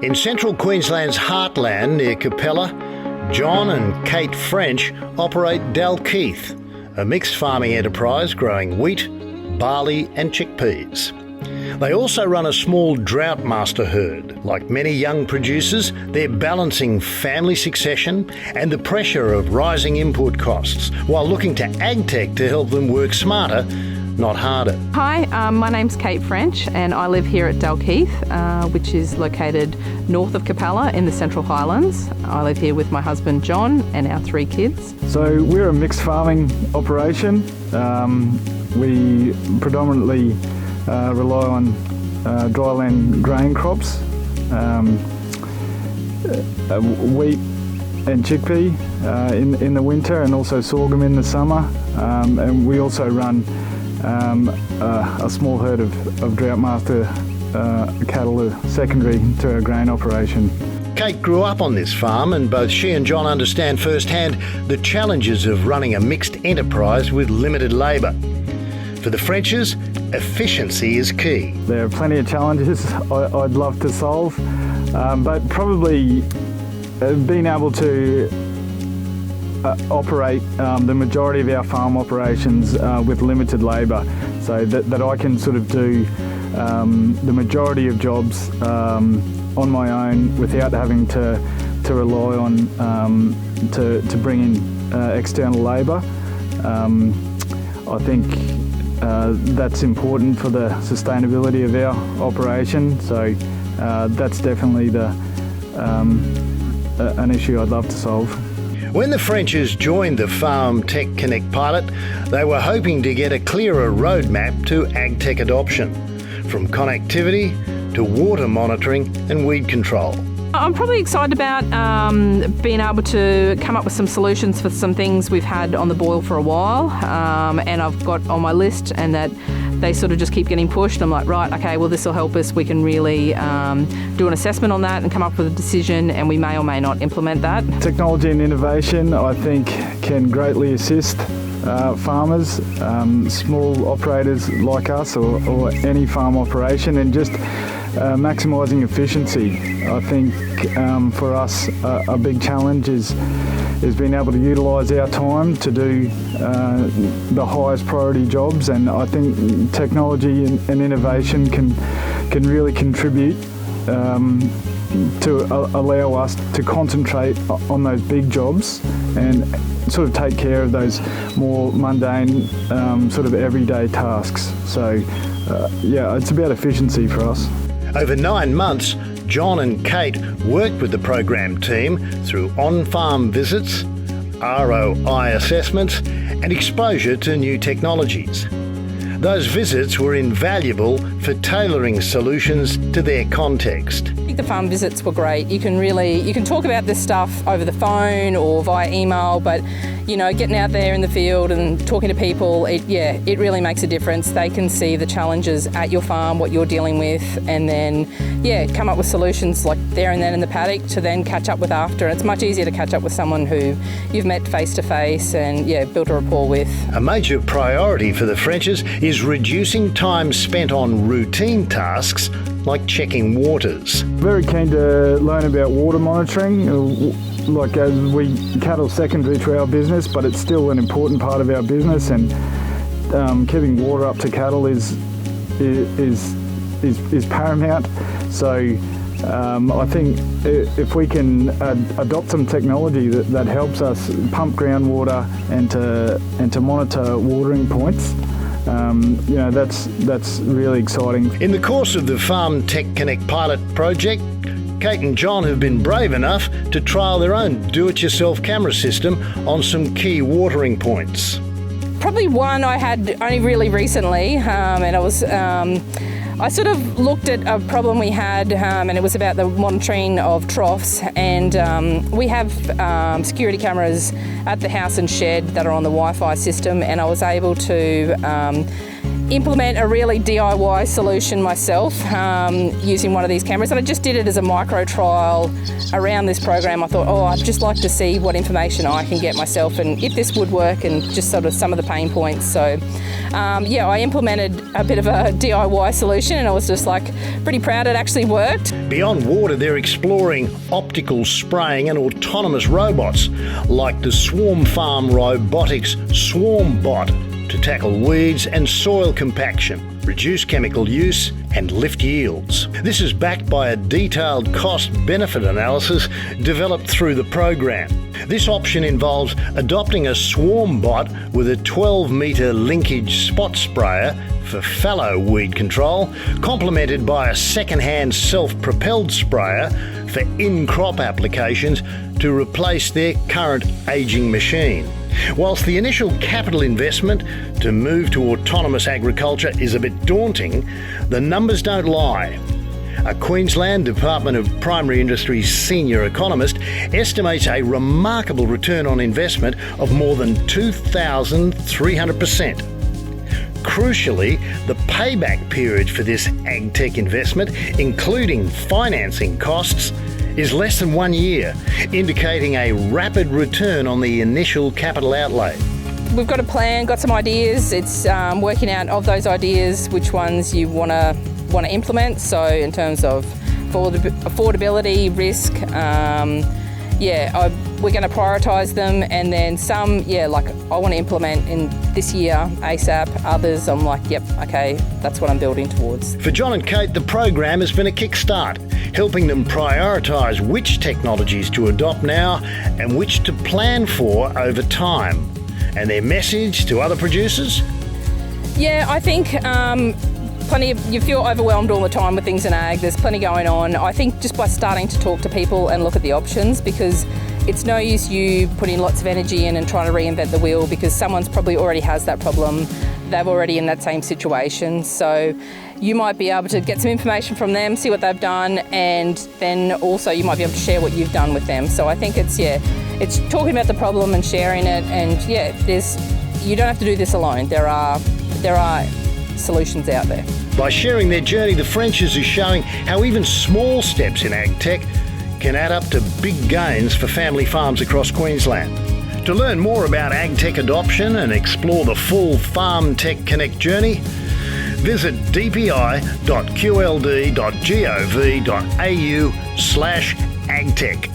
In Central Queensland's heartland near Capella, John and Kate French operate Dalkeith, a mixed farming enterprise growing wheat, barley and chickpeas. They also run a small drought master herd. Like many young producers, they're balancing family succession and the pressure of rising input costs while looking to AgTech to help them work smarter, not harder. Hi, my name's Kate French and I live here at Dalkeith, which is located north of Capella in the Central Highlands. I live here with my husband John and our 3 kids. So we're a mixed farming operation. We predominantly rely on dryland grain crops, wheat and chickpea in the winter, and also sorghum in the summer. And we also run a small herd of drought master cattle secondary to our grain operation. Kate grew up on this farm and both she and John understand firsthand the challenges of running a mixed enterprise with limited labour. For the Frenches, efficiency is key. There are plenty of challenges I'd love to solve, but probably being able to operate the majority of our farm operations with limited labour, so that I can sort of do the majority of jobs on my own without having to rely on to bring in external labour. I think that's important for the sustainability of our operation, so that's definitely an issue I'd love to solve. When the Frenches joined the FarmTechConnect pilot, they were hoping to get a clearer roadmap to AgTech adoption, from connectivity to water monitoring and weed control. I'm probably excited about being able to come up with some solutions for some things we've had on the boil for a while, and I've got on my list, and that they sort of just keep getting pushed. I'm like, right, okay, well this will help us. We can really do an assessment on that and come up with a decision, and we may or may not implement that. Technology and innovation, I think, can greatly assist farmers, small operators like us, or any farm operation, and just maximising efficiency. I think for us a big challenge is being able to utilise our time to do the highest priority jobs, and I think technology and innovation can really contribute to allow us to concentrate on those big jobs and sort of take care of those more mundane sort of everyday tasks. So yeah, it's about efficiency for us. Over 9 months, John and Kate worked with the program team through on-farm visits, ROI assessments and exposure to new technologies. Those visits were invaluable for tailoring solutions to their context. I think the farm visits were great. You can talk about this stuff over the phone or via email, but you know, getting out there in the field and talking to people, it really makes a difference. They can see the challenges at your farm, what you're dealing with, and then come up with solutions like there and then in the paddock to then catch up with after. And it's much easier to catch up with someone who you've met face to face and built a rapport with. A major priority for the Frenches is reducing time spent on routine tasks like checking waters. Very keen to learn about water monitoring. Like, as cattle secondary to our business, but it's still an important part of our business, and keeping water up to cattle is paramount. So I think if we can adopt some technology that helps us pump groundwater and to monitor watering points, that's really exciting. In the course of the FarmTechConnect pilot project, Kate and John have been brave enough to trial their own do-it-yourself camera system on some key watering points. Probably one I had only really recently, and I sort of looked at a problem we had, and it was about the monitoring of troughs, and we have security cameras at the house and shed that are on the Wi-Fi system, and I was able to implement a really DIY solution myself using one of these cameras, and I just did it as a micro trial around this program. I thought, I'd just like to see what information I can get myself and if this would work, and just sort of some of the pain points. So I implemented a bit of a DIY solution, and I was just like pretty proud it actually worked. Beyond water, they're exploring optical spraying and autonomous robots like the Swarm Farm Robotics SwarmBot to tackle weeds and soil compaction, reduce chemical use and lift yields. This is backed by a detailed cost-benefit analysis developed through the program. This option involves adopting a SwarmBot with a 12-metre linkage spot sprayer for fallow weed control, complemented by a second-hand self-propelled sprayer for in-crop applications to replace their current ageing machine. Whilst the initial capital investment to move to autonomous agriculture is a bit daunting, the numbers don't lie. A Queensland Department of Primary Industries senior economist estimates a remarkable return on investment of more than 2,300%. Crucially, the payback period for this AgTech investment, including financing costs, is less than 1 year, indicating a rapid return on the initial capital outlay. We've got a plan, got some ideas. It's working out of those ideas which ones you want to implement. So in terms of affordability, risk, we're going to prioritise them, and then some, like I want to implement in this year ASAP. Others, I'm like, yep, okay, that's what I'm building towards. For John and Kate, the program has been a kickstart, helping them prioritise which technologies to adopt now and which to plan for over time. And their message to other producers? Yeah, I think you feel overwhelmed all the time with things in ag. There's plenty going on. I think just by starting to talk to people and look at the options, because it's no use you putting lots of energy in and trying to reinvent the wheel, because someone's probably already has that problem. They're already in that same situation. So you might be able to get some information from them, see what they've done, and then also you might be able to share what you've done with them. So I think it's talking about the problem and sharing it, and you don't have to do this alone. There are solutions out there. By sharing their journey, the Frenches are showing how even small steps in AgTech can add up to big gains for family farms across Queensland. To learn more about AgTech adoption and explore the full FarmTechConnect journey, visit dpi.qld.gov.au/agtech.